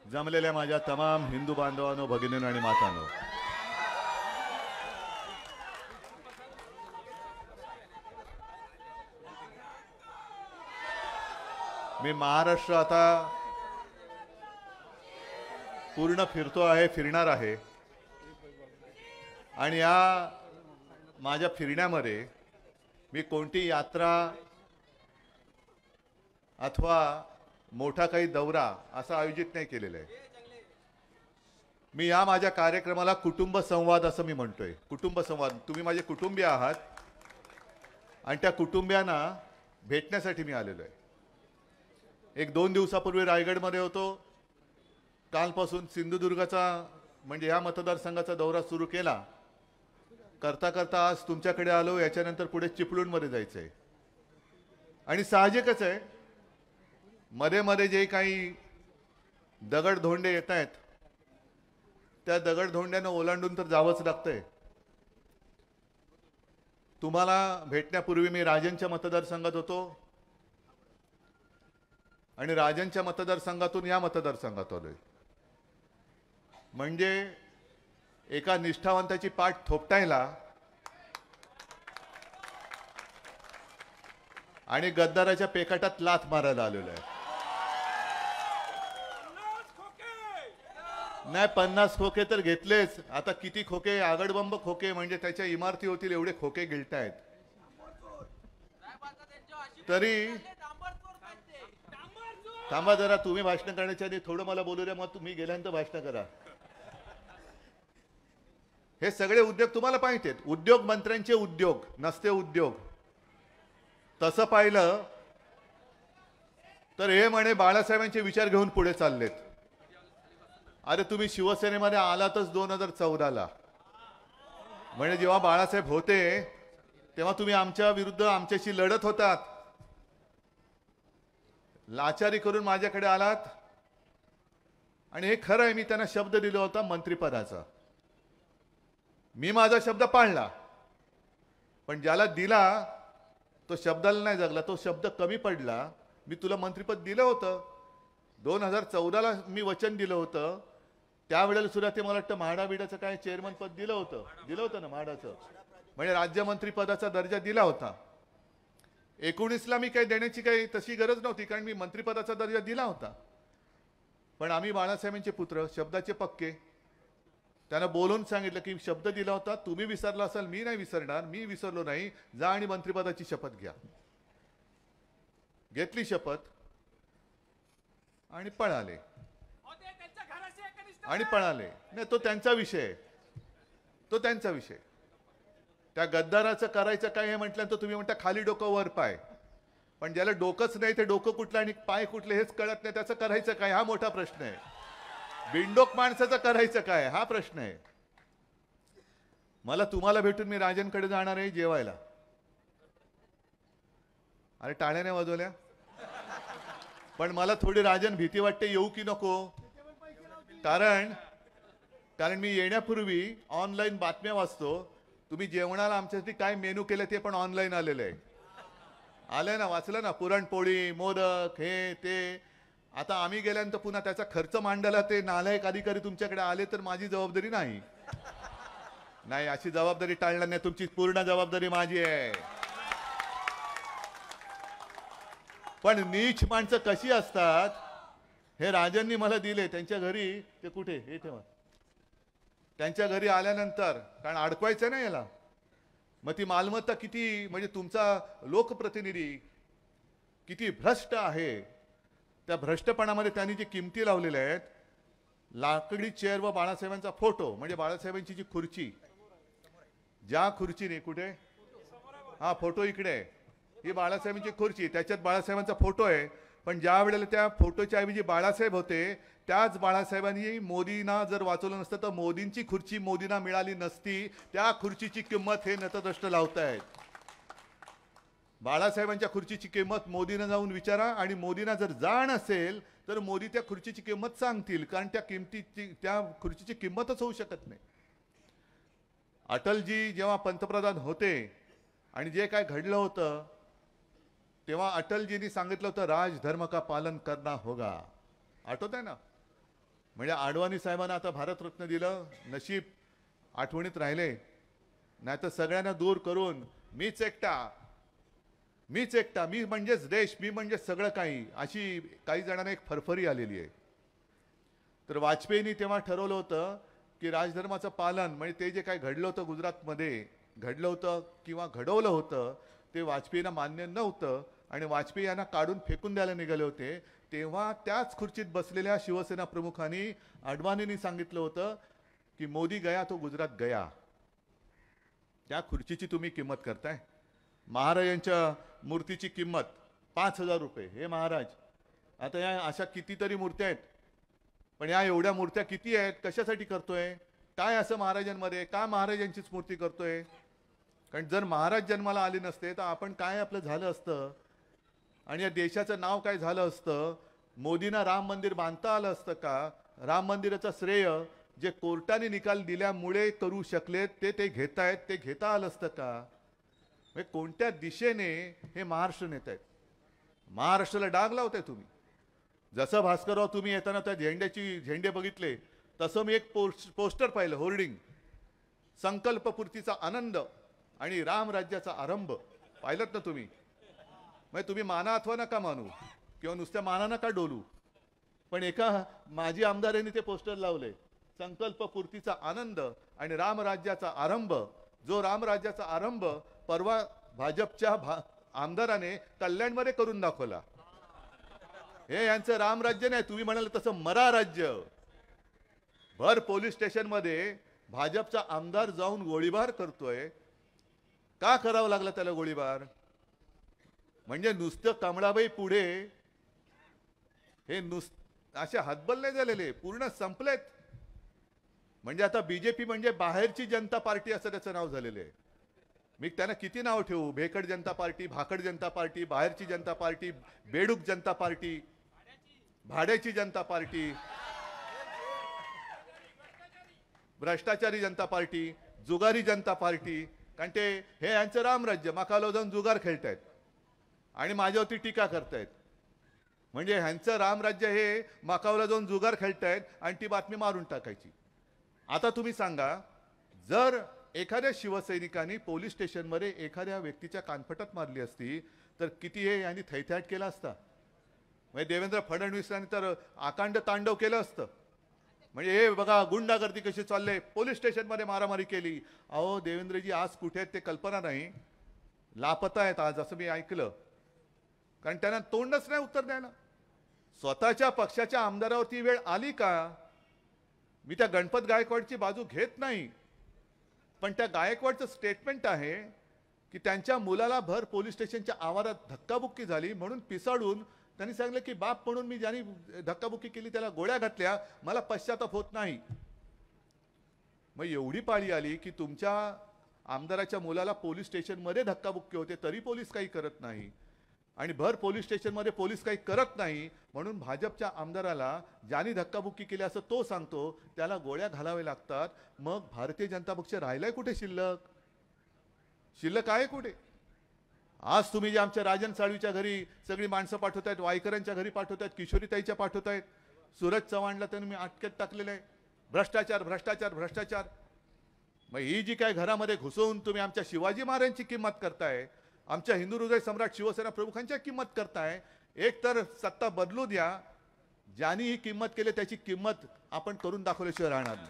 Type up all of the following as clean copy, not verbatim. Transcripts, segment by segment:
जमलेल्या माझ्या तमाम हिंदू बांधवांनो, भगिनींनो आणि मातांनो, मी महाराष्ट्र आता पूर्ण फिरतो आहे, फिरणार आहे. आणि या माझ्या फिरण्यामध्ये मी कोणती यात्रा अथवा मोठा काही दौरा असा आयोजित नाही केलेला आहे. मी या माझ्या कार्यक्रमाला कुटुंब संवाद असं मी म्हणतोय. कुटुंब संवाद, तुम्ही माझे कुटुंबीय आहात आणि त्या कुटुंबियांना भेटण्यासाठी मी आलेलो आहे. एक 2 दिवसापूर्वी रायगडमध्ये होतो. कालपासून सिंधुदुर्गाचा म्हणजे या मतदारसंघाचा दौरा सुरू केला. करता करता आज तुमच्याकडे आलो. याच्यानंतर पुढे चिपळूणमध्ये जायचं आहे. आणि साहजिकच आहे, मध्ये मध्ये जे काही दगडधोंडे येत आहेत त्या दगडधोंड्यांना ओलांडून तर जावंच लागतंय. तुम्हाला भेटण्यापूर्वी मी राजनच्या मतदारसंघात होतो आणि राजनच्या मतदारसंघातून या मतदारसंघात आलोय. म्हणजे एका निष्ठावंताची पाठ थोपटायला आणि गद्दाराच्या पेकाटात लाथ मारायला आलेलो आहे. नाही, 50 खोके तर घेतलेच. आता किती खोके, आगडबंब खोके म्हणजे त्याच्या इमारती होतील एवढे खोके गिळतायत. तरी थांबा जरा, तुम्ही भाषण करण्याच्या आधी थोडं मला बोलू द्या, मग तुम्ही गेल्यानंतर भाषण करा. हे सगळे उद्योग तुम्हाला माहिती आहेत. उद्योग मंत्र्यांचे उद्योग नसते उद्योग. तसं पाहिलं तर हे म्हणे बाळासाहेबांचे विचार घेऊन पुढे चाललेत. अरे तुम्ही शिवसेनेमध्ये आलातच 2014ला. म्हणजे जेव्हा बाळासाहेब होते तेव्हा तुम्ही आमच्या विरुद्ध आमच्याशी लढत होतात. लाचारी करून माझ्याकडे आलात. आणि हे खरं आहे, मी त्यांना शब्द दिला होता मंत्रिपदाचा. मी माझा शब्द पाळला. पण ज्याला दिला तो शब्दाला नाही जगला, तो शब्द कमी पडला. मी तुला मंत्रिपद दिलं होतं 2014ला, मी वचन दिलं होतं. त्यावेळेला सुद्धा ते मला वाटतं म्हाडा बिडाचं काय चेअरमन पद दिलं होतं ना म्हाडाचं. म्हणजे राज्यमंत्री पदाचा दर्जा दिला होता. 19ला मी काही देण्याची काही तशी गरज नव्हती, कारण मी मंत्रिपदाचा दर्जा दिला होता. पण आम्ही बाळासाहेबांचे पुत्र, शब्दाचे पक्के. त्यानं बोलून सांगितलं की शब्द दिला होता, तुम्ही विसरला असाल, मी नाही विसरणार, मी विसरलो नाही. जा आणि मंत्रिपदाची शपथ घ्या. घेतली शपथ आणि पळाले. नाही, तो त्यांचा विषय. त्या गद्दाराचं करायचं काय हे म्हटलं तर तुम्ही म्हणता खाली डोकं वर पाय. पण ज्याला डोकंच नाही ते डोकं कुठलं आणि पाय कुठले हेच कळत नाही, त्याचं करायचं काय हा मोठा प्रश्न आहे. बिंडोक माणसाचं करायचं काय हा प्रश्न आहे. मला तुम्हाला भेटून मी राजनकडे जाणार आहे जेवायला. अरे टाळ्याने वाजवल्या. पण मला थोडी राजन भीती वाटते, येऊ की नको. कारण मी येण्यापूर्वी ऑनलाईन बातम्या वाचतो. तुम्ही जेवणाला आमच्यासाठी काय मेनू केलं ते पण ऑनलाईन आलेलं आहे. आलंय ना, वाचलं ना. पुरणपोळी, मोदक, हे ते. आता आम्ही गेल्यानंतर पुन्हा त्याचा खर्च मांडायला ते नालायक अधिकारी तुमच्याकडे आले तर माझी जबाबदारी नाही. नाही, अशी जबाबदारी टाळणार नाही. तुमची पूर्ण जबाबदारी माझी आहे. पण नीच माणसं कशी असतात हे राजांनी मला दिले. त्यांच्या घरी ते कुठे हे ठेवा. त्यांच्या घरी आल्यानंतर, कारण अडकवायचं नाही याला, मग ती मालमत्ता किती म्हणजे तुमचा लोकप्रतिनिधी किती भ्रष्ट आहे. त्या भ्रष्टपणामध्ये त्यांनी जी किमती लावलेल्या आहेत, लाकडी चेअर व बाळासाहेबांचा फोटो, म्हणजे बाळासाहेबांची जी खुर्ची, ज्या खुर्चीने कुठे हा फोटो इकडे, ही बाळासाहेबांची खुर्ची, त्याच्यात बाळासाहेबांचा फोटो आहे. पण ज्या वेळेला त्या फोटोच्या ऐवजी बाळासाहेब होते, त्याच बाळासाहेबांनी मोदींना जर वाचवलं नसतं तर मोदींची खुर्ची मोदींना मिळाली नसती. त्या खुर्चीची किंमत हे नतद्रष्ट लावतायत. बाळासाहेबांच्या खुर्चीची किंमत मोदींना जाऊन विचारा. आणि मोदींना जर जाण असेल तर मोदी त्या खुर्चीची किंमत सांगतील, कारण त्या खुर्चीची किंमतच होऊ शकत नाही. अटलजी जेव्हा पंतप्रधान होते आणि जे काय घडलं होतं तेव्हा अटलजींनी सांगितलं होतं राजधर्म का पालन करना होगा. आठवत आहे ना. म्हणजे आडवाणी साहेबांना आता भारतरत्न दिलं, नशीब आठवणीत राहिले, नाही तर सगळ्यांना दूर करून मीच एकटा, मी म्हणजेच देश, मी म्हणजे सगळं काही, अशी काही जणांना एक फरफरी आलेली आहे. तर वाजपेयींनी तेव्हा ठरवलं होतं की राजधर्माचं पालन, म्हणजे ते जे काय घडलं होतं गुजरातमध्ये, घडलं होतं किंवा घडवलं होतं, ते वाजपेयींना मान्य नव्हतं आणि वाजपेयी यांना काढून फेकून द्यायला निघाले होते. तेव्हा त्याच खुर्चीत बसलेल्या शिवसेना प्रमुखांनी, अडवाणींनी सांगितलं होतं की मोदी गया तो गुजरात गया. त्या खुर्चीची तुम्ही किंमत करताय. महाराजांच्या मूर्तीची किंमत 5,000 रुपये. हे महाराज, आता या अशा कितीतरी मूर्त्या आहेत, पण या एवढ्या मूर्त्या किती आहेत, कशासाठी करतोय, काय असं महाराजांमध्ये, का महाराजांचीच मूर्ती करतोय? कारण जर महाराज जन्माला आले नसते तर आपण काय आपलं झालं असतं आणि या देशाचं नाव काय झालं असतं? मोदींना राम मंदिर बांधता आलं असतं का? राम मंदिराचं श्रेय जे कोर्टाने निकाल दिल्यामुळे करू शकलेत ते घेतायत, ते घेता आलं असतं का? म्हणजे कोणत्या दिशेने हे महाराष्ट्र नेत आहेत? महाराष्ट्राला डाग लावताय तुम्ही. जसं भास्करराव तुम्ही येताना त्या झेंडे बघितले, तसं मी एक पोस्टर पाहिलं, होर्डिंग, संकल्पपूर्तीचा आनंद आणि राम राज्याचा आरंभ. पाहिलं ना तुम्ही? म्हणजे तुम्ही माना अथवा नका मानू किंवा नुसत्या माना नका डोलू, पण एका माजी आमदारांनी ते पोस्टर लावले, संकल्पपूर्तीचा आनंद आणि रामराज्याचा आरंभ. जो रामराज्याचा आरंभ परवा भाजपच्या आमदाराने कल्याणमध्ये करून दाखवला. हे यांचं रामराज्य नाही, तुम्ही म्हणाल तसं मरा राज्य. भर पोलीस स्टेशन मध्ये भाजपचा आमदार जाऊन गोळीबार करतोय. का करावं लागला त्याला गोळीबार? म्हणजे नुसतं कमळाबाई पुढे हे असे हतबल नाही झालेले, पूर्ण संपलेत. म्हणजे आता बीजेपी म्हणजे बाहेरची जनता पार्टी असं त्याचं नाव झालेलं आहे. मी त्यांना किती नाव ठेवू? भेकड जनता पार्टी, भाकड जनता पार्टी, बाहेरची जनता पार्टी, बेडूक जनता पार्टी, भाड्याची जनता पार्टी, भ्रष्टाचारी जनता पार्टी, जुगारी जनता पार्टी. कारण ते हे यांचं रामराज्य, मकालो जाऊन जुगार खेळतायत आणि माझ्यावरती टीका करतायत. म्हणजे ह्यांचं रामराज्य हे मकावला जाऊन जुगार खेळतायत आणि ती बातमी मारून टाकायची. आता तुम्ही सांगा, जर एखाद्या शिवसैनिकांनी पोलीस स्टेशनमध्ये एखाद्या व्यक्तीच्या कानफटात मारली असती तर किती हे यांनी थैथयाट केला असता. म्हणजे देवेंद्र फडणवीसांनी तर आकांड तांडव केलं असतं. म्हणजे हे बघा गुंडागर्दी कशी चालले, पोलीस स्टेशनमध्ये मारामारी केली. अहो देवेंद्रजी आज कुठे आहेत ते कल्पना नाही, लापता आहेत आज असं मी ऐकलं. कारण त्यांना तोंडच नाही उत्तर द्यायला. स्वतःच्या पक्षाच्या आमदारावरती वेळ आली का? मी त्या गणपत गायकवाडची बाजू घेत नाही, पण त्या गायकवाडचं स्टेटमेंट आहे की त्यांच्या मुलाला भर पोलीस स्टेशनच्या आवारात धक्काबुक्की झाली म्हणून पिसाळून त्यांनी सांगितलं की बाप म्हणून मी ज्यांनी धक्काबुक्की केली त्याला गोळ्या घातल्या, मला पश्चाताप होत नाही. मग एवढी पाळी आली की तुमच्या आमदाराच्या मुलाला पोलीस स्टेशनमध्ये धक्काबुक्की होते तरी पोलीस काही करत नाही आणि भर पोलीस स्टेशनमध्ये पोलीस काही करत नाही म्हणून भाजपच्या आमदाराला ज्यांनी धक्काबुक्की केली असं तो सांगतो त्याला गोळ्या घालावे लागतात. मग भारतीय जनता पक्ष राहिलाय कुठे? शिल्लक आहे कुठे? आज तुम्ही जे आमच्या राजन साळवीच्या घरी सगळी माणसं पाठवतायत, वायकरांच्या घरी पाठवतायत, किशोरीताईच्या पाठवतायत, सूरज चव्हाणला त्यांनी मी अटकेत टाकलेलं आहे. भ्रष्टाचार भ्रष्टाचार भ्रष्टाचार. मग ही जी काय घरामध्ये घुसवून तुम्ही आमच्या शिवाजी महाराजांची किंमत करताय, आमच्या हिंदू हृदय सम्राट शिवसेना प्रमुखांच्या किंमत करताय. एक तर सत्ता बदलू द्या, ज्यांनी ही किंमत केली त्याची किंमत आपण करून दाखवल्याशिवाय राहणार नाही.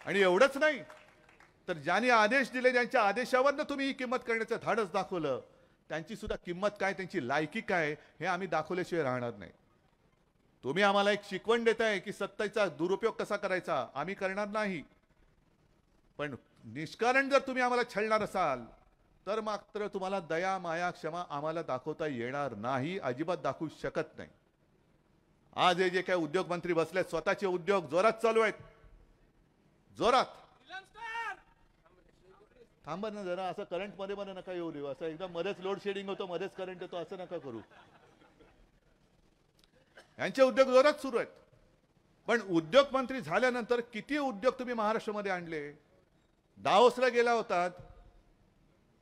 आणि एवढंच नाही तर ज्यांनी आदेश दिले, ज्यांच्या आदेशावरनं तुम्ही ही किंमत करण्याचं धाडस दाखवलं, त्यांची सुद्धा किंमत काय, त्यांची लायकी काय हे आम्ही दाखवल्याशिवाय राहणार नाही. तुम्ही आम्हाला एक शिकवण देताय की सत्तेचा दुरुपयोग कसा करायचा, आम्ही करणार नाही. पण निष्कारण जर तुम्ही आम्हाला छळणार असाल तर मात्र तुम्हाला दया माया क्षमा आम्हाला दाखवता येणार नाही, अजिबात दाखवू शकत नाही. आज हे जे काही उद्योग मंत्री बसलेत, स्वतःचे उद्योग जोरात चालू आहेत, जोरात. थांबा ना जरा, असं करंट मध्ये मध्ये नका येऊ देऊ. असं एकदम मध्येच लोड शेडिंग होतो, मध्येच करंट येतो, असं नका करू. यांचे उद्योग जोरात सुरू आहेत. पण उद्योग मंत्री झाल्यानंतर किती उद्योग तुम्ही महाराष्ट्रामध्ये आणले? दावोसला गेला होतात,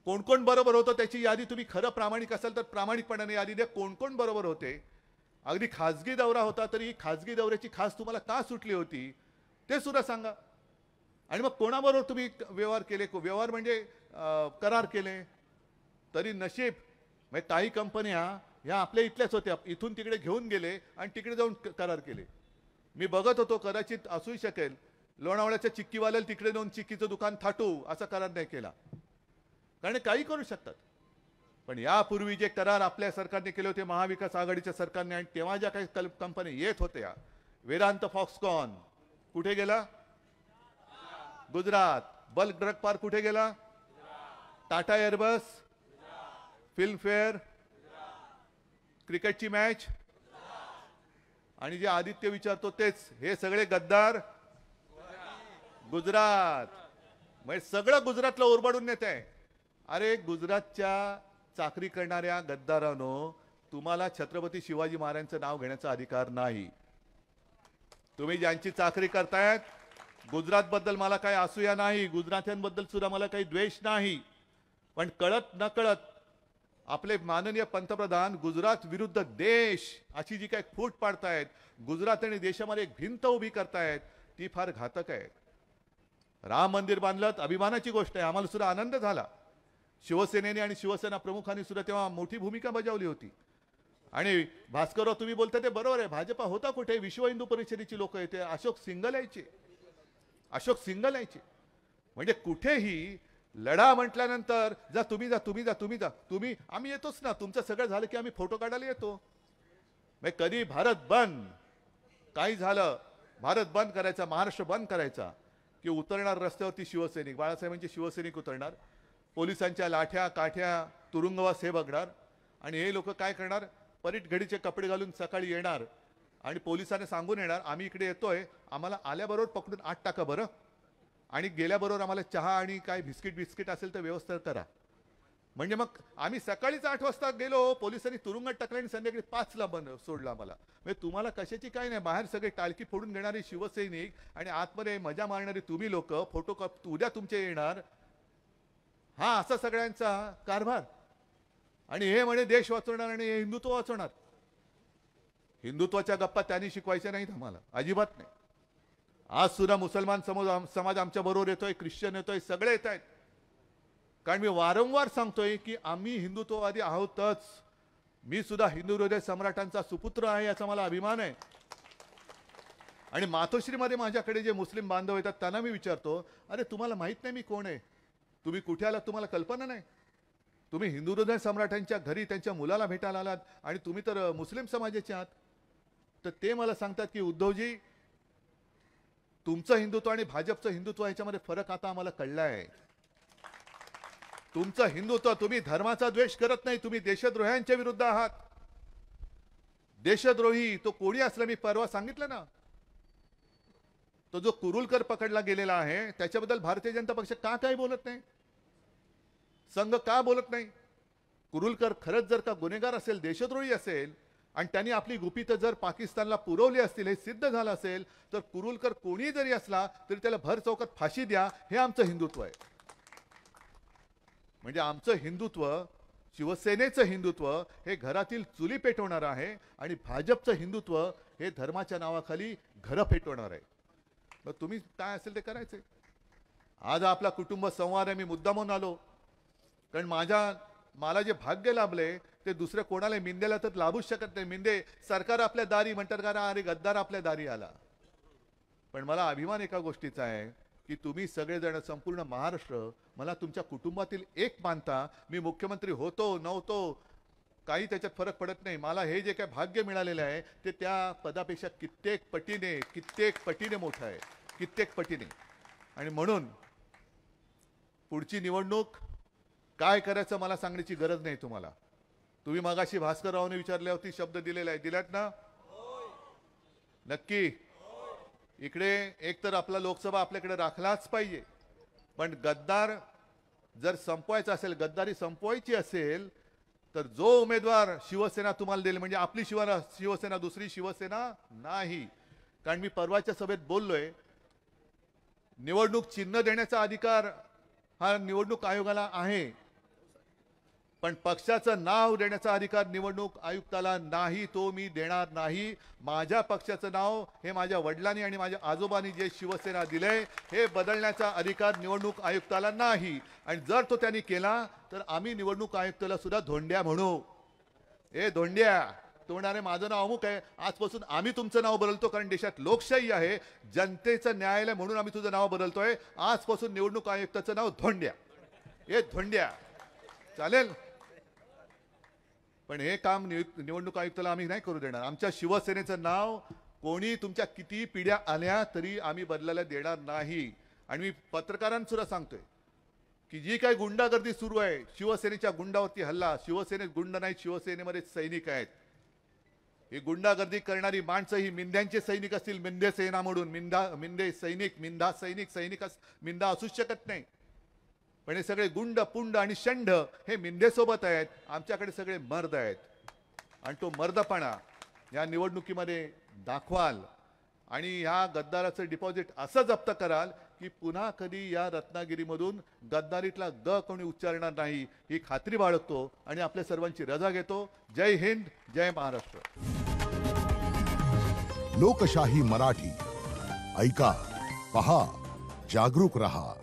कोण कोण बरोबर होतं त्याची यादी तुम्ही खरं प्रामाणिक असाल तर प्रामाणिकपणाने यादी द्या, कोण कोण बरोबर होते. अगदी खाजगी दौरा होता तरी खाजगी दौऱ्याची खास तुम्हाला का सुटली होती ते सुद्धा सांगा. आणि मग कोणाबरोबर तुम्ही व्यवहार केले, व्यवहार म्हणजे करार केले. तरी नशीब म्हणजे काही कंपन्या ह्या आपल्या इथल्याच होत्या, इथून तिकडे घेऊन गेले आणि तिकडे जाऊन करार केले. मी बघत होतो, कदाचित असूही शकेल लोणावळ्याच्या चिक्कीवाल्याला तिकडे जाऊन चिक्कीचं दुकान थाटू असा करार नाही केला, कारण काही करू शकतात. पण यापूर्वी जे करार आपल्या सरकारने केले होते, महाविकास आघाडीच्या सरकारने, आणि तेव्हा ज्या काही कंपन्या येत होत्या, वेदांत फॉक्सकॉन कुठे गेला? गुजरात. बल्क ड्रग पार्क कुठे गेला? टाटा एअरबस. फिल्मफेअर, क्रिकेटची मॅच, आणि जे आदित्य विचारतो तेच, हे सगळे गद्दार गुजरात. म्हणजे सगळं गुजरातला ओरबाडून नेत आहे. अरे गुजरातच्या चाकरी करणाऱ्या गद्दारांनो, तुम्हाला छत्रपती शिवाजी महाराजांचं नाव घेण्याचा अधिकार नाही. तुम्ही ज्यांची चाकरी करतायत, गुजरात बद्दल मला काही असूया नाही, गुजरात्यांबद्दल सुद्धा मला काही द्वेष नाही, पण कळत नकळत आपले माननीय पंतप्रधान गुजरात विरुद्ध देश अशी जी काही फूट पाडतायत, गुजरात आणि देशामध्ये एक भिंत उभी करतायत, ती फार घातक आहे. राम मंदिर बांधलं, अभिमानाची गोष्ट आहे, आम्हाला सुद्धा आनंद झाला. शिवसेनेने आणि शिवसेना प्रमुखांनी सुद्धा तेव्हा मोठी भूमिका बजावली होती. आणि भास्करराव तुम्ही बोलता ते बरोबर आहे, भाजपा होता कुठे? विश्व हिंदू परिषदेची लोक येते, अशोक सिंगल यायचे, अशोक सिंगल यायचे. म्हणजे कुठेही लढा म्हटल्यानंतर जा तुम्ही, जा तुम्ही, जा तुम्ही, जा तुम्ही, आम्ही येतोच ना, तुमचं सगळं झालं की आम्ही फोटो काढायला येतो. म्हणजे कधी भारत बंद काही झालं, भारत बंद करायचा, महाराष्ट्र बंद करायचा, की उतरणार रस्त्यावरती शिवसैनिक, बाळासाहेबांचे शिवसैनिक उतरणार, पोलिसांच्या लाठ्या काठ्या तुरुंगवास हे बघणार, आणि हे लोक काय करणार? परीट घडीचे कपडे घालून सकाळी येणार आणि पोलिसांना सांगून येणार, आम्ही इकडे येतोय, आम्हाला आल्याबरोबर पकडून आत टाका बरं, आणि गेल्याबरोबर आम्हाला चहा आणि काय बिस्किट असेल तर व्यवस्था करा. म्हणजे मग आम्ही सकाळीच 8 वाजता गेलो, पोलिसांनी तुरुंगात टाकलं आणि संध्याकाळी 5ला बंद सोडला आम्हाला. म्हणजे तुम्हाला कशाची काय नाही, बाहेर सगळे टाळकी फोडून घेणारे शिवसैनिक आणि आतमध्ये मजा मारणारे तुम्ही लोक, फोटो उद्या तुमचे येणार, हा असा सगळ्यांचा कारभार. आणि हे म्हणे देश वाचवणार आणि हे हिंदुत्व वाचवणार. हिंदुत्वाच्या गप्पा त्यांनी शिकवायच्या नाहीत आम्हाला, अजिबात नाही. आज सुद्धा मुसलमान समाज आमच्या बरोबर येतोय, ख्रिश्चन येतोय, सगळे येत आहेत. कारण मी वारंवार सांगतोय की आम्ही हिंदुत्ववादी आहोतच. मी सुद्धा हिंदू हृदय सम्राटांचा सुपुत्र आहे, याचा मला अभिमान आहे. आणि मातोश्रीमध्ये माझ्याकडे जे मुस्लिम बांधव येतात त्यांना मी विचारतो, अरे तुम्हाला माहित नाही मी कोण आहे? तुम्ही कुठे आलात तुम्हाला कल्पना नाही? तुम्ही हिंदू हृदय सम्राटांच्या घरी त्यांच्या मुलाला भेटायला आलात आणि तुम्ही तर मुस्लिम समाजाचे आहात. तर ते मला सांगतात की उद्धवजी, तुमचं हिंदुत्व आणि भाजपचं हिंदुत्व याच्यामध्ये फरक आता आम्हाला कळला आहे. तुमचं हिंदुत्व, तुम्ही धर्माचा द्वेष करत नाही, तुम्ही देशद्रोह्यांच्या विरुद्ध आहात. देशद्रोही तो कोणी असला, मी परवा सांगितलं ना, तो जो कुरुलकर पकडला गेलेला आहे त्याच्याबद्दल भारतीय जनता पक्ष का काही बोलत नाही? संघ का बोलत नाही? कुरुलकर खरंच जर का गुन्हेगार असेल, देशद्रोही असेल, आणि त्यांनी आपली गुपितं जर पाकिस्तानला पुरवली असतील, हे सिद्ध झालं असेल, तर कुरुलकर कोणी जरी असला तरी त्याला भर चौकात फाशी द्या. हे आमचं हिंदुत्व आहे. म्हणजे आमचं हिंदुत्व, शिवसेनेचं हिंदुत्व हे घरातील चुली पेटवणार आहे, आणि भाजपचं हिंदुत्व हे धर्माच्या नावाखाली घरं पेटवणार आहे. मग तुम्ही काय असेल ते करायचे. आज आपला कुटुंब संवाद आहे, मी मुद्दामून आलो, कारण मला जे भाग्य लाभले ते दुसऱ्या कोणाला मिंदेला तर लाभूच शकत नाही. मिंदे सरकार आपल्या दारी म्हणतात का, अरे गद्दार आपल्या दारी आला. पण मला अभिमान एका गोष्टीचा आहे की तुम्ही सगळेजण, संपूर्ण महाराष्ट्र मला तुमच्या कुटुंबातील एक मानता. मी मुख्यमंत्री होतो नव्हतो काही त्याच्यात फरक पडत नाही. मला हे जे काय भाग्य मिळालेलं आहे ते त्या पदापेक्षा कित्येक पटीने मोठं आहे, कित्येक पटीने. आणि म्हणून पुढची निवडणूक काय करायचं मला सांगण्याची गरज नाही तुम्हाला. तुम्ही मगाशी भास्कररावने विचारल्यावरती शब्द दिलेला आहे, दिलात ना? नक्की. इकडे एक तर आपला लोकसभा आपल्याकडे राखलाच पाहिजे, पण गद्दार जर संपवायचा असेल, गद्दारी संपवायची असेल, तर जो उमेदवार शिवसेना तुम्हाला देईल, म्हणजे आपली शिवसेना, दुसरी शिवसेना नाही. कारण मी परवाच्या सभेत बोललोय, निवडणूक चिन्ह देण्याचा अधिकार हा निवडणूक आयोगाला आहे. पण पक्षाचं नाव देण्याचा अधिकार निवडणूक आयुक्ताला नाही, तो मी देणार नाही. माझ्या पक्षाचं नाव हे माझ्या वडिलांनी आणि माझ्या आजोबांनी जे शिवसेना दिलंय हे बदलण्याचा अधिकार निवडणूक आयुक्ताला नाही. आणि जर तो त्यांनी केला तर आम्ही निवडणूक आयुक्ताला सुद्धा धोंड्या म्हणू. ए धोंड्या, तो म्हणाले माझं नाव अमुक आहे, आजपासून आम्ही तुमचं नाव बदलतो, कारण देशात लोकशाही आहे, जनतेचं न्यायालय म्हणून आम्ही तुझं नाव बदलतोय. आजपासून निवडणूक आयुक्ताचं नाव धोंड्या. ए धोंड्या, चालेल? पण हे काम निवडणूक आयुक्ताला आम्ही नाही करू देणार. आमच्या शिवसेनेचं नाव कोणी तुमच्या किती पिढ्या आल्या तरी आम्ही बदलायला देणार नाही. आणि मी पत्रकारांना सुद्धा सांगतोय की जी काही गुंडागर्दी सुरू आहे, शिवसेनेच्या गुंडावरती हल्ला, शिवसेनेत गुंड नाहीत, शिवसेनेमध्ये सैनिक आहेत. ही गुंडागर्दी करणारी माणसं ही मिंद्यांचे सैनिक असतील, मिंदे सेना म्हणून, मिंदे सैनिक, मिंदा सैनिक मिंदा असूच शकत नाही. पण हे सगळे गुंड पुंड आणि षंड हे मिंदेसोबत आहेत. आमच्याकडे सगळे मर्द आहेत. आणि तो मर्दपणा या निवडणुकीमध्ये दाखवाल आणि ह्या गद्दाराचं डिपॉझिट असं जप्त कराल की पुन्हा कधी या रत्नागिरीमधून गद्दारीतला ग कोणी उच्चारणार नाही, ही खात्री बाळगतो आणि आपल्या सर्वांची रजा घेतो. जय हिंद, जय महाराष्ट्र. लोकशाही मराठी ऐका, पहा, जागरूक रहा.